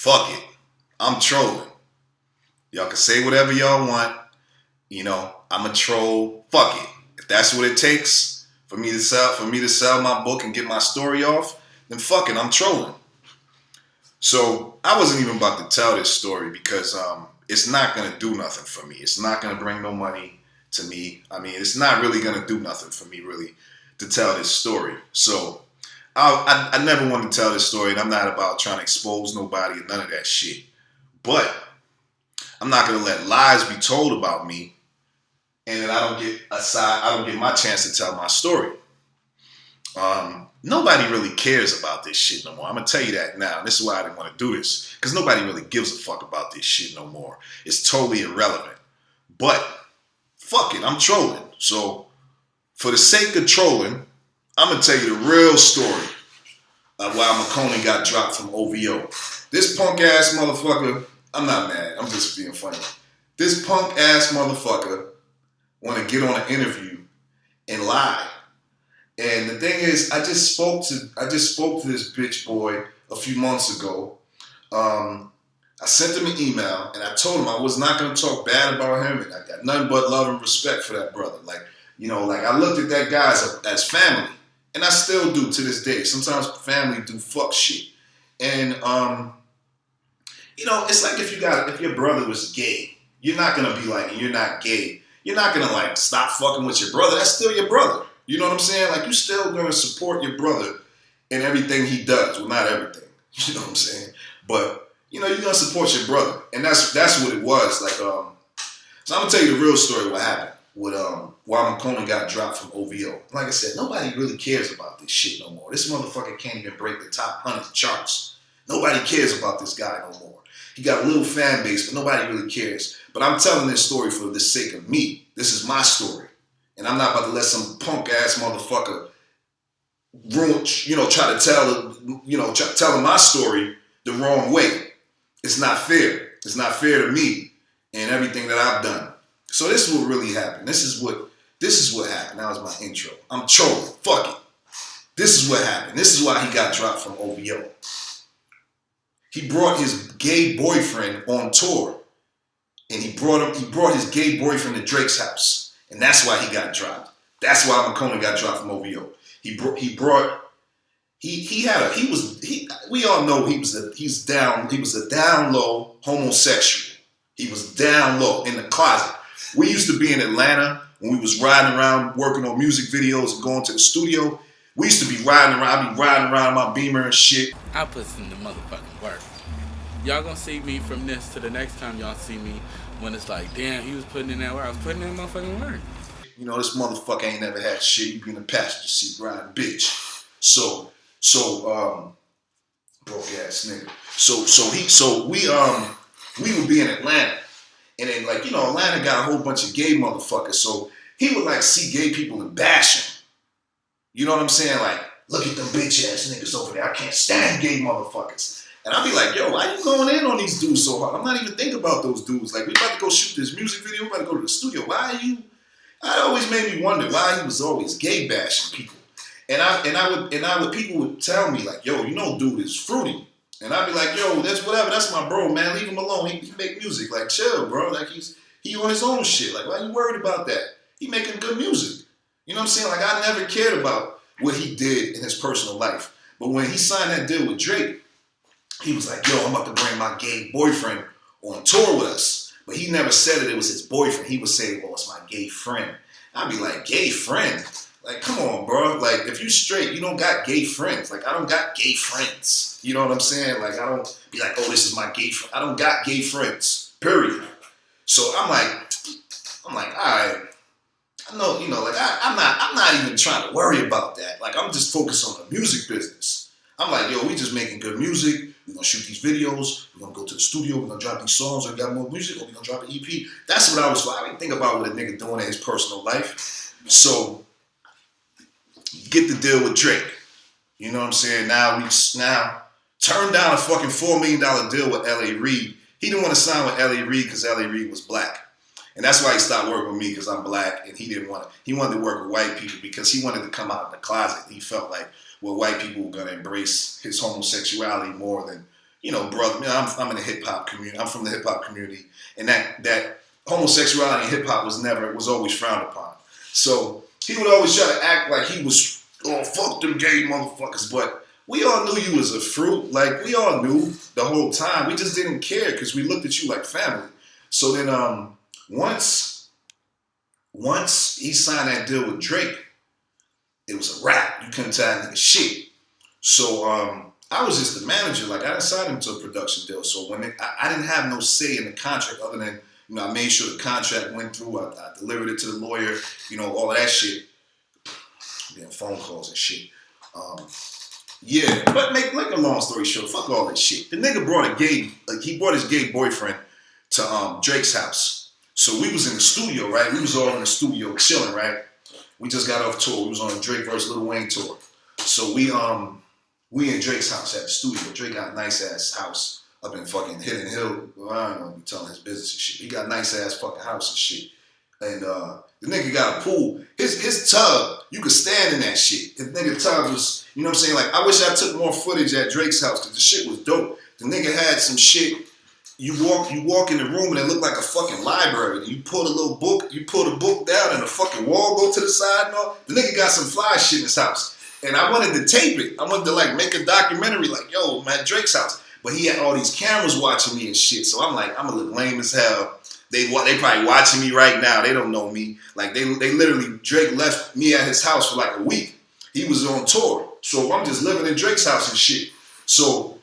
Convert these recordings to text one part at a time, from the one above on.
fuck it. I'm trolling. Y'all can say whatever y'all want. You know, I'm a troll. Fuck it. If that's what it takes for me to sell my book and get my story off, then fuck it, I'm trolling. So I wasn't even about to tell this story because it's not gonna do nothing for me. It's not gonna bring no money to me. I mean, it's not really gonna do nothing for me really to tell this story. So I never wanted to tell this story, and I'm not about trying to expose nobody or none of that shit. But I'm not gonna let lies be told about me, and then I don't get my chance to tell my story. Nobody really cares about this shit no more. I'm gonna tell you that now. And this is why I didn't want to do this, because nobody really gives a fuck about this shit no more. It's totally irrelevant. But fuck it, I'm trolling. So for the sake of trolling, I'm gonna tell you the real story of why Makonnen got dropped from OVO. This punk ass motherfucker, I'm not mad, I'm just being funny. This punk ass motherfucker want to get on an interview and lie. And the thing is, I just spoke to this bitch boy a few months ago. I sent him an email and I told him I was not going to talk bad about him, and I got nothing but love and respect for that brother. Like, you know, like I looked at that guy as family, and I still do to this day. Sometimes family do fuck shit, and you know, it's like if your brother was gay, you're not gonna be like, and you're not gay, you're not gonna like stop fucking with your brother. That's still your brother. You know what I'm saying? Like, you still gonna support your brother in everything he does. Well, not everything. You know what I'm saying? But you know, you're gonna support your brother, and that's what it was. Like, so I'm gonna tell you the real story. What happened with why Makonnen got dropped from OVO. Like I said, nobody really cares about this shit no more. This motherfucker can't even break the top 100 charts. Nobody cares about this guy no more. He got a little fan base, but nobody really cares. But I'm telling this story for the sake of me. This is my story. And I'm not about to let some punk ass motherfucker ruin, try to tell my story the wrong way. It's not fair. It's not fair to me and everything that I've done. So this is what really happened. This is what happened. That was my intro. I'm trolling. Fuck it. This is what happened. This is why he got dropped from OVO. He brought his gay boyfriend on tour, and he brought his gay boyfriend to Drake's house. And that's why he got dropped. That's why Makonnen got dropped from OVO. We all know he was a down low homosexual. He was down low in the closet. We used to be in Atlanta when we was riding around working on music videos and going to the studio. We used to be riding around. I'd be riding around my Beamer and shit. I put in the motherfucking work. Y'all gonna see me from this to the next time y'all see me, when it's like, damn, he was putting in that work. I was putting in motherfucking work. You know, this motherfucker ain't never had shit. You be in the passenger seat riding, bitch. So, broke ass nigga. We would be in Atlanta, and then like, you know, Atlanta got a whole bunch of gay motherfuckers. So he would like see gay people and bash them. You know what I'm saying? Like, look at them bitch ass niggas over there. I can't stand gay motherfuckers. And I'll be like, yo, why you going in on these dudes so hard? I'm not even thinking about those dudes. Like, we about to go shoot this music video. We about to go to the studio. Why are you? It always made me wonder why he was always gay bashing people. People would tell me like, yo, you know, dude is fruity. And I'd be like, yo, that's whatever. That's my bro, man. Leave him alone. He make music. Like, chill, bro. Like, he on his own shit. Like, why you worried about that? He making good music. You know what I'm saying? Like, I never cared about what he did in his personal life. But when he signed that deal with Drake, he was like, yo, I'm about to bring my gay boyfriend on tour with us. But he never said that it was his boyfriend. He would say, well, it's my gay friend. I'd be like, gay friend? Like, come on, bro. Like, if you straight, you don't got gay friends. Like, I don't got gay friends. You know what I'm saying? Like, I don't be like, oh, this is my gay friend. I don't got gay friends, period. So I'm like, all right. I know, you know, like, I'm not even trying to worry about that. Like, I'm just focused on the music business. I'm like, yo, we just making good music. We're going to shoot these videos. We're going to go to the studio. We're going to drop these songs. Or we got more music. Or we're going to drop an EP. That's what I was for. I didn't think about what a nigga doing in his personal life. So, get the deal with Drake. You know what I'm saying? Now turned down a fucking $4 million deal with L.A. Reid. He didn't want to sign with L.A. Reid because L.A. Reid was black. And that's why he stopped working with me, because I'm black, and he wanted to work with white people because he wanted to come out of the closet. He felt like, well, white people were going to embrace his homosexuality more than brother, I'm in the hip hop community. I'm from the hip hop community, and that homosexuality in hip hop was always frowned upon. So he would always try to act like he was, oh, fuck them gay motherfuckers. But we all knew you was a fruit. Like, we all knew the whole time. We just didn't care because we looked at you like family. So then once he signed that deal with Drake, it was a wrap. You couldn't tell that nigga shit. So I was just the manager. Like, I didn't sign him to a production deal. So when I didn't have no say in the contract other than, I made sure the contract went through. I delivered it to the lawyer, all of that shit. Then phone calls and shit. Yeah, but make a long story short, fuck all that shit. The nigga brought his gay boyfriend to Drake's house. So we was in the studio, right? We was all in the studio chilling, right? We just got off tour. We was on a Drake vs. Lil Wayne tour. So we in Drake's house at the studio. Drake got a nice ass house up in fucking Hidden Hill. Well, I don't want to be telling his business and shit. He got a nice ass fucking house and shit. And the nigga got a pool. His tub, you could stand in that shit. His nigga tub was, you know what I'm saying? Like, I wish I took more footage at Drake's house because the shit was dope. The nigga had some shit. You walk in the room and it looked like a fucking library. And you pull a book down and the fucking wall go to the side and all. The nigga got some fly shit in his house. And I wanted to tape it. I wanted to like make a documentary like, yo, man, Drake's house. But he had all these cameras watching me and shit. So I'm like, I'm gonna look lame as hell. They probably watching me right now. They don't know me. Like they literally, Drake left me at his house for like a week. He was on tour. So I'm just living in Drake's house and shit. So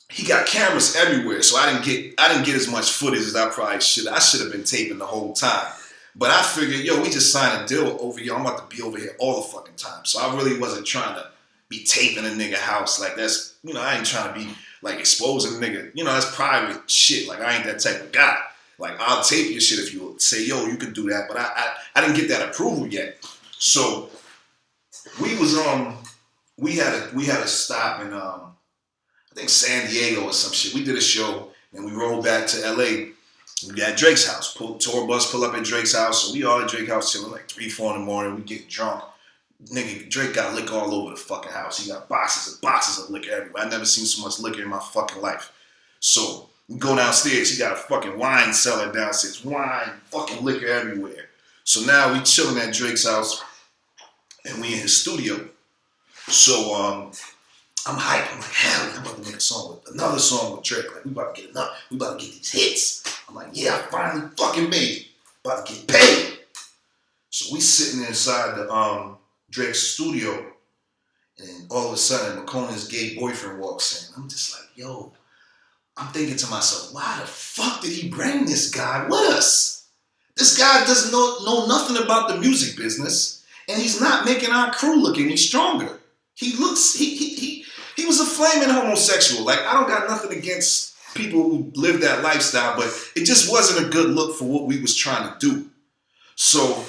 he got cameras everywhere. So I didn't get as much footage as I probably should. I should have been taping the whole time. But I figured, yo, we just signed a deal over here. I'm about to be over here all the fucking time. So I really wasn't trying to be taping a nigga house. Like that's, I ain't trying to be like exposing a nigga. That's private shit. Like I ain't that type of guy. Like I'll tape your shit if you say, yo, you can do that. But I didn't get that approval yet. So we was we had a stop in I think San Diego or some shit. We did a show and we rolled back to LA. We got Drake's house. Tour bus pull up at Drake's house. So we all at Drake's house chilling like 3, 4 in the morning. We get drunk. Nigga, Drake got liquor all over the fucking house. He got boxes and boxes of liquor everywhere. I never seen so much liquor in my fucking life. So we go downstairs. He got a fucking wine cellar downstairs. Wine, fucking liquor everywhere. So now we chilling at Drake's house and we in his studio. So I'm hyped. I'm like, hell, I'm about to make another song with Drake. Like, we about to get these hits. I'm like, yeah, I finally fucking made it. About to get paid. So we sitting inside the Drake's studio, and all of a sudden, Makonnen's gay boyfriend walks in. I'm just like, yo, I'm thinking to myself, why the fuck did he bring this guy with us? This guy doesn't know nothing about the music business, and he's not making our crew look any stronger. He was a flaming homosexual. Like, I don't got nothing against people who live that lifestyle, but it just wasn't a good look for what we was trying to do. So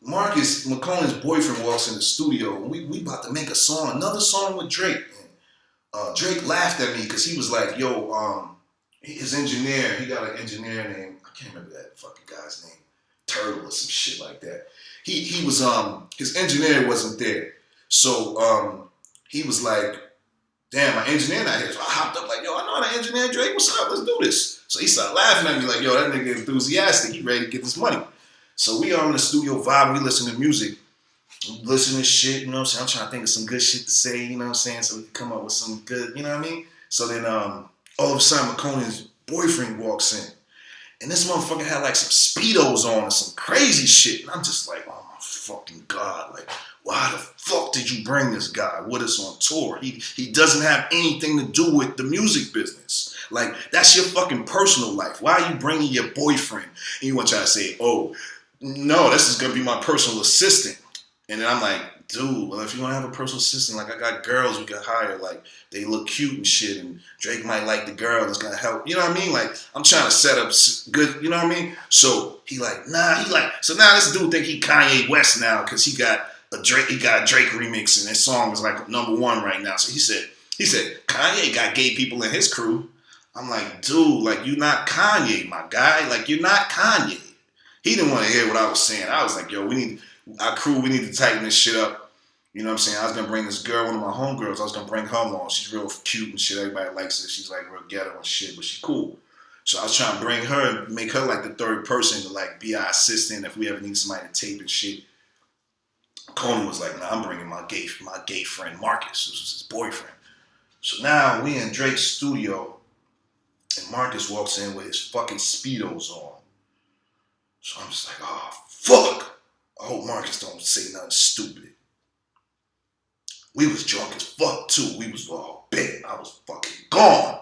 Marcus, Makonnen's boyfriend, walks in the studio, and we about to make another song with Drake. And Drake laughed at me because he was like, yo, his engineer, he got an engineer named, I can't remember that fucking guy's name, Turtle or some shit like that. He was, his engineer wasn't there. So he was like, damn, my engineer not here. So I hopped up like, yo, I know how to engineer Drake. What's up? Let's do this. So he started laughing at me like, yo, that nigga enthusiastic. He ready to get this money. So we all in the studio vibing. We listen to music. We listen to shit, you know what I'm saying? I'm trying to think of some good shit to say, you know what I'm saying? So we can come up with some good, you know what I mean? So then all of a sudden, Makonnen's boyfriend walks in. And this motherfucker had like some Speedos on and some crazy shit. And I'm just like, oh my fucking God. Like, why the fuck did you bring this guy with us on tour? He doesn't have anything to do with the music business. Like, that's your fucking personal life. Why are you bringing your boyfriend? And you want to try to say, oh, no, this is going to be my personal assistant. And then I'm like, dude, well, if you want to have a personal assistant, like I got girls we could hire, like they look cute and shit, and Drake might like the girl that's going to help. You know what I mean? Like, I'm trying to set up good, you know what I mean? So he like, so now this dude think he Kanye West now because he got a Drake remix and his song is like #1 right now. So he said, Kanye got gay people in his crew. I'm like, dude, like you not Kanye, my guy. Like you're not Kanye. He didn't want to hear what I was saying. I was like, yo, our crew, we need to tighten this shit up. You know what I'm saying? I was gonna bring this girl, one of my homegirls. I was gonna bring her along. She's real cute and shit. Everybody likes her. She's like real ghetto and shit, but she's cool. So I was trying to bring her and make her like the third person to like be our assistant if we ever need somebody to tape and shit. Conan was like, nah, I'm bringing my gay friend Marcus. This was his boyfriend. So now we in Drake's studio, and Marcus walks in with his fucking Speedos on. So I'm just like, oh, fuck. I hope Marcus don't say nothing stupid. We was drunk as fuck, too. We was all big. I was fucking gone.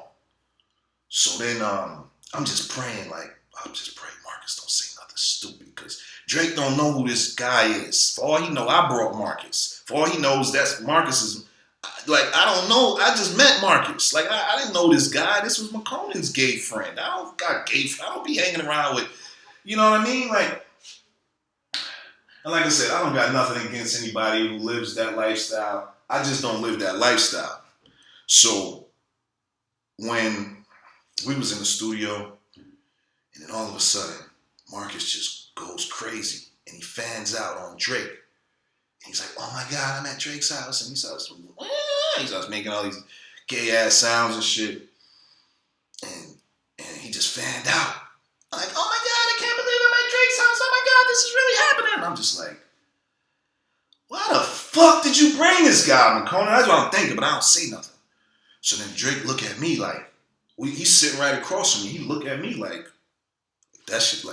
So then I'm just praying, like, I'm just praying Marcus don't say nothing stupid, because Drake don't know who this guy is. For all he know, I brought Marcus. For all he knows, that's Marcus is, like, I don't know. I just met Marcus. Like, I didn't know this guy. This was Makonnen's gay friend. I don't be hanging around with, you know what I mean? Like, and like I said, I don't got nothing against anybody who lives that lifestyle. I just don't live that lifestyle. So when we was in the studio, and then all of a sudden, Marcus just goes crazy, and he fans out on Drake. And he's like, oh my God, I'm at Drake's house. And he starts making all these gay-ass sounds and shit. And he just fanned out. I'm like, oh my God, I can't believe I'm at Drake's house. Oh my God, this is really happening. And I'm just like, why the fuck did you bring this guy, Makonnen? That's what I'm thinking, but I don't say nothing. So then Drake look at me like, he's sitting right across from me. He look at me like, that's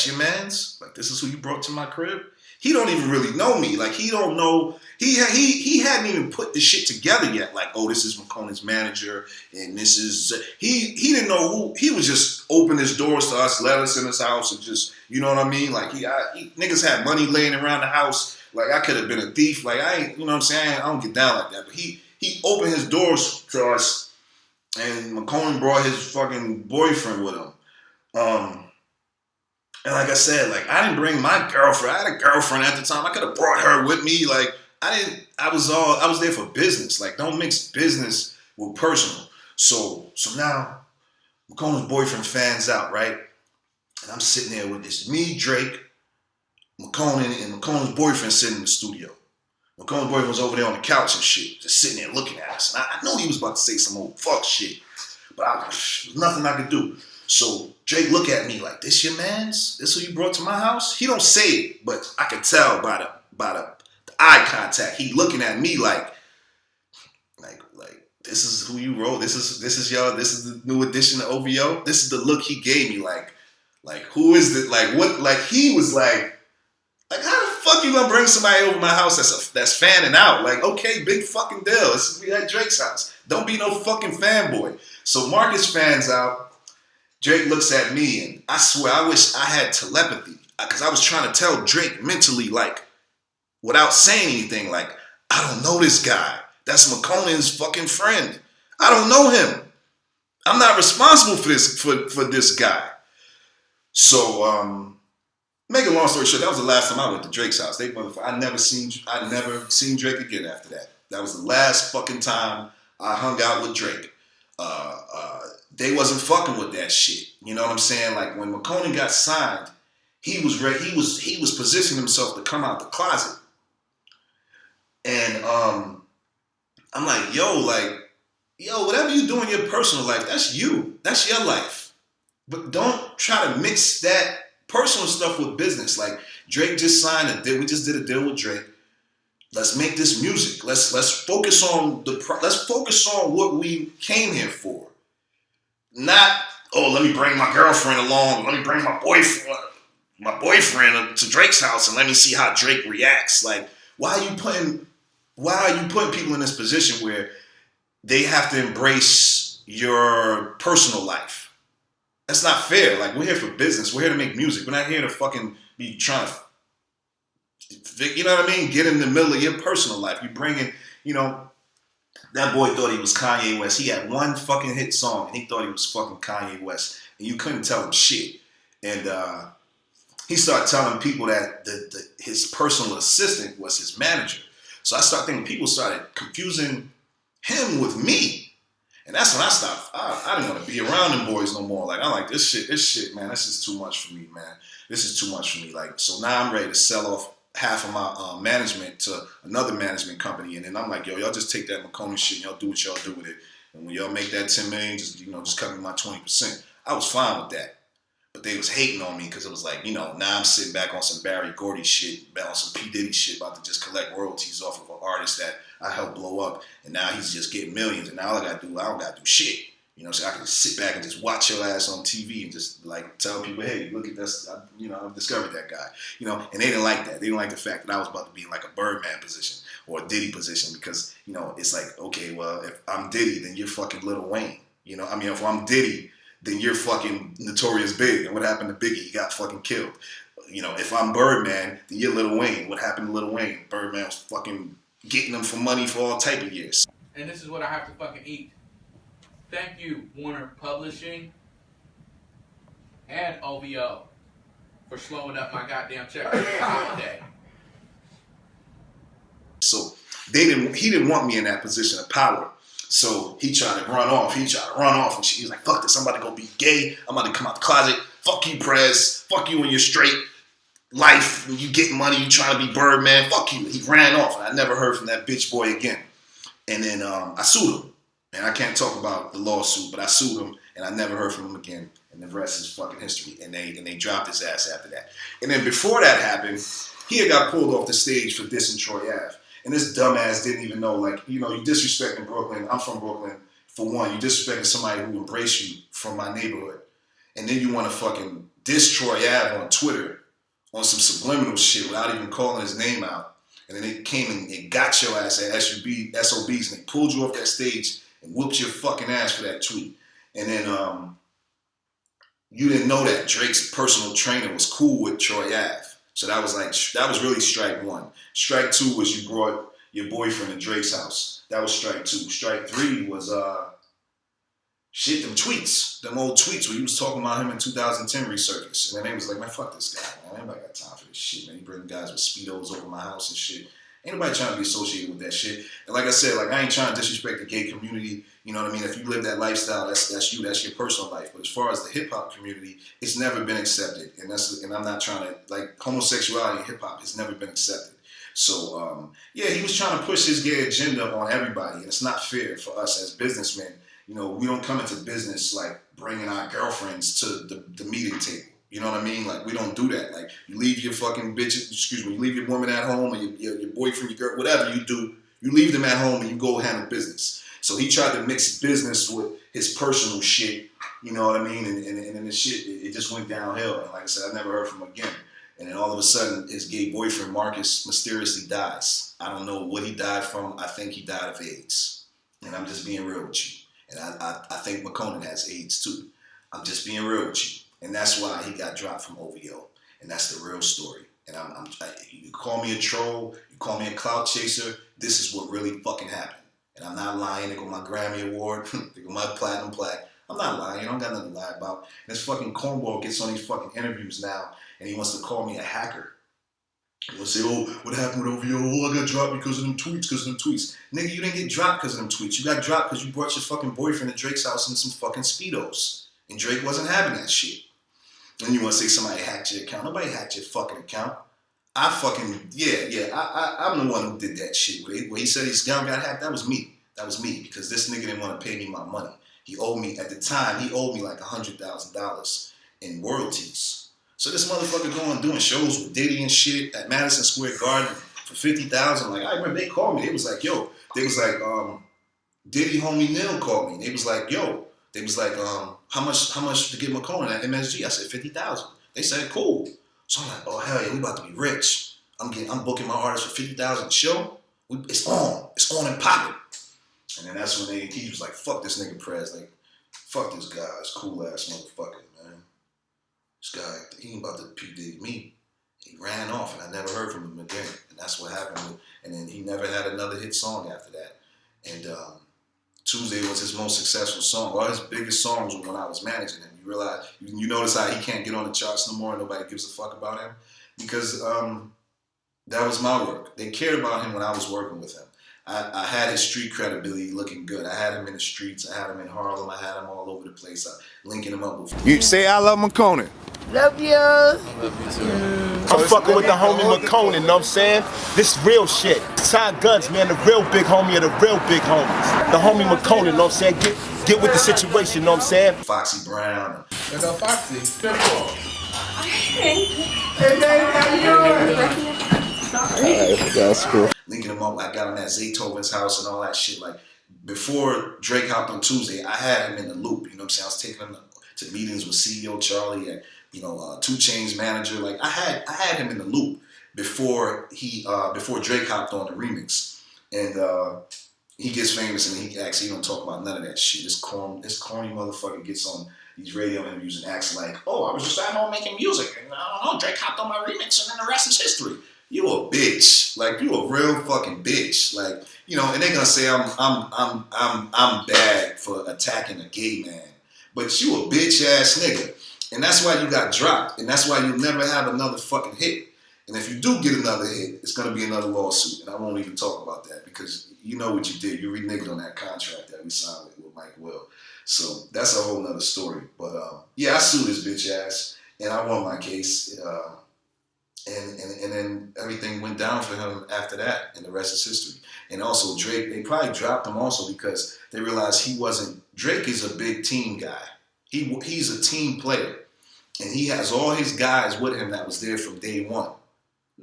your man's? Like, this is who you brought to my crib? He don't even really know me. Like, he don't know. He hadn't even put the shit together yet. Like, oh, this is Makonnen's manager, and this is... He didn't know who... He was just open his doors to us, let us in his house, and just... You know what I mean? Like, niggas had money laying around the house. Like, I could have been a thief. Like, I ain't... You know what I'm saying? I don't get down like that. But he opened his doors to us, and Makonnen brought his fucking boyfriend with him. And like I said, like, I didn't bring my girlfriend. I had a girlfriend at the time. I could have brought her with me. Like, I was there for business. Like, don't mix business with personal. So now Makonnen's boyfriend fans out, right? And I'm sitting there with this, me, Drake, Makonnen, and Makonnen's boyfriend sitting in the studio. Makonnen's boyfriend was over there on the couch and shit, just sitting there looking at us. And I know he was about to say some old fuck shit, but there's nothing I could do. So Drake look at me like, this your man's? This who you brought to my house? He don't say it, but I can tell by the eye contact. He looking at me like this is who you wrote. This is y'all. This is the new edition of OVO. This is the look he gave me. Like who is it? Like what? Like he was like how the fuck you gonna bring somebody over my house that's fanning out? Like, okay, big fucking deal. We at Drake's house. Don't be no fucking fanboy. So Marcus fans out. Drake looks at me, and I swear, I wish I had telepathy, because I was trying to tell Drake mentally, like, without saying anything, like, I don't know this guy. That's Makonnen's fucking friend. I don't know him. I'm not responsible for this guy. So, make a long story short, that was the last time I went to Drake's house. I never seen Drake again after that. That was the last fucking time I hung out with Drake. They wasn't fucking with that shit. You know what I'm saying? Like, when Makonnen got signed, he was ready. He was positioning himself to come out the closet. And I'm like, yo, whatever you do in your personal life, that's you. That's your life. But don't try to mix that personal stuff with business. Like, Drake just signed a deal. We just did a deal with Drake. Let's make this music. Let's focus on what we came here for. Not, oh, let me bring my girlfriend along. Let me bring my boyfriend to Drake's house and let me see how Drake reacts. Like, why are you putting people in this position where they have to embrace your personal life? That's not fair. Like, we're here for business. We're here to make music. We're not here to fucking be trying to, you know what I mean? Get in the middle of your personal life. You bring in, you know, that boy thought he was Kanye West. He had one fucking hit song, and he thought he was fucking Kanye West. And you couldn't tell him shit. And he started telling people that his personal assistant was his manager. So I started thinking people started confusing him with me. And that's when I stopped. I didn't want to be around them boys no more. Like, I'm like, this shit, man, this is too much for me, man. This is too much for me. Like, so now I'm ready to sell off half of my management to another management company, and then I'm like, yo, y'all just take that Makonnen shit, and y'all do what y'all do with it, and when y'all make that 10 million, just cut me my 20%. I was fine with that, but they was hating on me because it was like, now I'm sitting back on some Barry Gordy shit, on some P Diddy shit, about to just collect royalties off of an artist that I helped blow up, and now he's just getting millions, and now all I don't gotta do shit. So I can just sit back and just watch your ass on TV and just like tell people, hey, look at this. I've discovered that guy. And they didn't like that. They didn't like the fact that I was about to be in like a Birdman position or a Diddy position because, it's like, okay, well, if I'm Diddy, then you're fucking Lil Wayne. If I'm Diddy, then you're fucking Notorious Big. And what happened to Biggie? He got fucking killed. If I'm Birdman, then you're Lil Wayne. What happened to Lil Wayne? Birdman was fucking getting them for money for all type of years. And this is what I have to fucking eat. Thank you, Warner Publishing and OVO, for slowing up my goddamn check for the holiday. So he didn't want me in that position of power. So he tried to run off. And he was like, fuck this, I'm about to go be gay. I'm about to come out the closet. Fuck you, Prez. Fuck you and your straight life. When you get money, you trying to be Birdman. Fuck you. He ran off, and I never heard from that bitch boy again. And then I sued him. And I can't talk about the lawsuit, but I sued him, and I never heard from him again. And the rest is fucking history. And they dropped his ass after that. And then before that happened, he had got pulled off the stage for dissing Troy Ave. And this dumbass didn't even know, like, you disrespecting Brooklyn. I'm from Brooklyn, for one. You disrespecting somebody who embraced you from my neighborhood. And then you want to fucking diss Troy Ave on Twitter on some subliminal shit without even calling his name out. And then they came and it got your ass at SOBs, and they pulled you off that stage and whooped your fucking ass for that tweet. And then you didn't know that Drake's personal trainer was cool with Troy Ave. So that was really strike one. Strike two was you brought your boyfriend to Drake's house. That was strike two. Strike three was them tweets, them old tweets where you was talking about him in 2010 resurfaced. And then they was like, man, fuck this guy, man. Ain't nobody got time for this shit, man. He bring guys with Speedos over my house and shit. Ain't nobody trying to be associated with that shit. And like I said, I ain't trying to disrespect the gay community. You know what I mean? If you live that lifestyle, that's you. That's your personal life. But as far as the hip hop community, it's never been accepted. And I'm not trying to homosexuality in hip hop has never been accepted. So he was trying to push his gay agenda on everybody, and it's not fair for us as businessmen. We don't come into business like bringing our girlfriends to the meeting table. You know what I mean? We don't do that. You leave your fucking bitches, you leave your woman at home, or your boyfriend, your girl, whatever you do, you leave them at home and you go handle business. So he tried to mix business with his personal shit, you know what I mean? And then the shit, it just went downhill. And like I said, I never heard from him again. And then all of a sudden, his gay boyfriend, Marcus, mysteriously dies. I don't know what he died from. I think he died of AIDS. And I'm just being real with you. And I think Makonnen has AIDS too. I'm just being real with you. And that's why he got dropped from OVO. And that's the real story. And you call me a troll, you call me a clout chaser, this is what really fucking happened. And I'm not lying. They got my Grammy Award, they got my platinum plaque. I'm not lying. I don't got nothing to lie about. And this fucking cornball gets on these fucking interviews now, and he wants to call me a hacker. He wants to say, oh, what happened with OVO? Oh, I got dropped because of them tweets, Nigga, you didn't get dropped because of them tweets. You got dropped because you brought your fucking boyfriend to Drake's house in some fucking Speedos. And Drake wasn't having that shit. And you want to say somebody hacked your account. Nobody hacked your fucking account. I'm the one who did that shit. Where he said his account got hacked, that was me. Because this nigga didn't want to pay me my money. He owed me, at the time, like $100,000 in royalties. So this motherfucker going doing shows with Diddy and shit at Madison Square Garden for $50,000. I remember they called me. They was like, Diddy homie Neil called me. They was like, how much to get Makonnen at MSG? I said $50,000. They said cool. So I'm like, oh hell yeah, we about to be rich. I'm booking my artist for $50,000 a show. It's on and popping. And then that's when he was like, fuck this nigga Prez, fuck this guy, this cool ass motherfucker, man. This guy, he ain't about to P Diddy me. He ran off, and I never heard from him again. And that's what happened. And then he never had another hit song after that. And Tuesday was his most successful song. All his biggest songs were when I was managing him. You realize, you notice how he can't get on the charts no more and nobody gives a fuck about him? Because that was my work. They cared about him when I was working with him. I had his street credibility looking good. I had him in the streets. I had him in Harlem. I had him all over the place. Linking him up with... You say iLoveMakonnen. Love you. I love you too. I'm fucking with the homie Makonnen, know what I'm saying? This real shit. Side guns, man, the real big homie of the real big homies. The homie Makonnen, know what I'm saying? Get with the situation, know what I'm saying? Foxy Brown. There go Foxy. Simple. Hey, baby, how you doing? That's cool. Linking him up. I got him at Zaytoven's house and all that shit. Like, before Drake hopped on Tuesday, I had him in the loop. You know what I'm saying? I was taking him to meetings with CEO Charlie and, 2 Chainz manager. Like, I had him in the loop before Drake hopped on the remix. And he gets famous and he don't talk about none of that shit. This corny motherfucker gets on these radio interviews and acts like, oh, I was just at home making music and I don't know, Drake hopped on my remix and then the rest is history. You a bitch. Like, you a real fucking bitch. Like, and they're gonna say I'm bad for attacking a gay man. But you a bitch ass nigga. And that's why you got dropped. And that's why you never have another fucking hit. And if you do get another hit, it's gonna be another lawsuit. And I won't even talk about that because you know what you did. You reneged on that contract that we signed with Mike Will. So that's a whole nother story. But yeah, I sued his bitch ass and I won my case. And then everything went down for him after that, and the rest is history. And also Drake, they probably dropped him also because they realized Drake is a big team guy. He's a team player, and he has all his guys with him that was there from day one.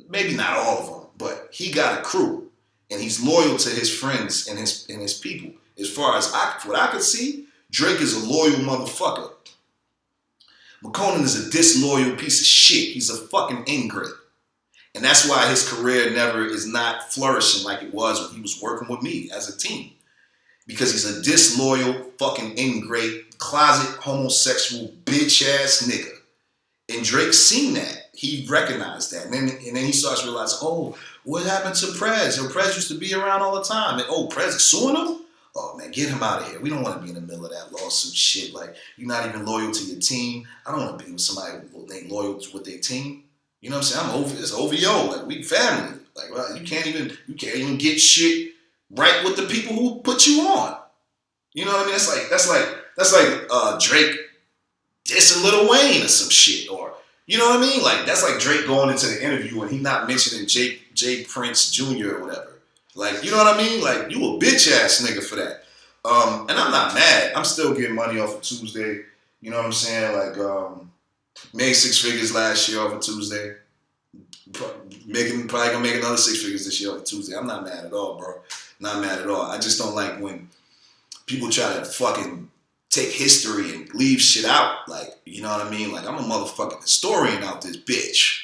Maybe not all of them, but he got a crew, and he's loyal to his friends and his people. As far as what I could see, Drake is a loyal motherfucker. Makonnen is a disloyal piece of shit. He's a fucking ingrate. And that's why his career is not flourishing like it was when he was working with me as a team. Because he's a disloyal, fucking ingrate, closet homosexual, bitch ass nigga. And Drake seen that. He recognized that. And then he starts realizing, oh, what happened to Prez? Prez used to be around all the time. And Prez is suing him? Oh man, get him out of here. We don't want to be in the middle of that lawsuit shit. Like, you're not even loyal to your team. I don't want to be with somebody who ain't loyal with their team. You know what I'm saying? It's OVO. Like, we family. Like, well, you can't even get shit right with the people who put you on. You know what I mean? That's like Drake dissing Lil Wayne or some shit. Or, you know what I mean? Like, that's like Drake going into the interview and he not mentioning J Prince Jr. or whatever. Like, you know what I mean? Like, you a bitch ass nigga for that. And I'm not mad. I'm still getting money off of Tuesday. You know what I'm saying? Like, made 6 figures last year off of Tuesday. Probably gonna make another 6 figures this year off of Tuesday. I'm not mad at all, bro. Not mad at all. I just don't like when people try to fucking take history and leave shit out. Like, you know what I mean? Like, I'm a motherfucking historian out this bitch.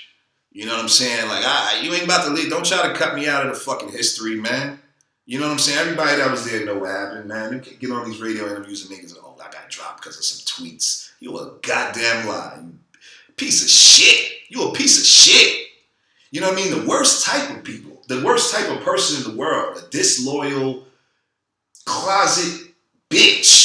You know what I'm saying? Like, you ain't about to leave. Don't try to cut me out of the fucking history, man. You know what I'm saying? Everybody that was there know what happened, man. You can get on these radio interviews and niggas, oh, I got dropped because of some tweets. You a goddamn lie. You piece of shit. You a piece of shit. You know what I mean? The worst type of people, the worst type of person in the world, a disloyal, closet bitch.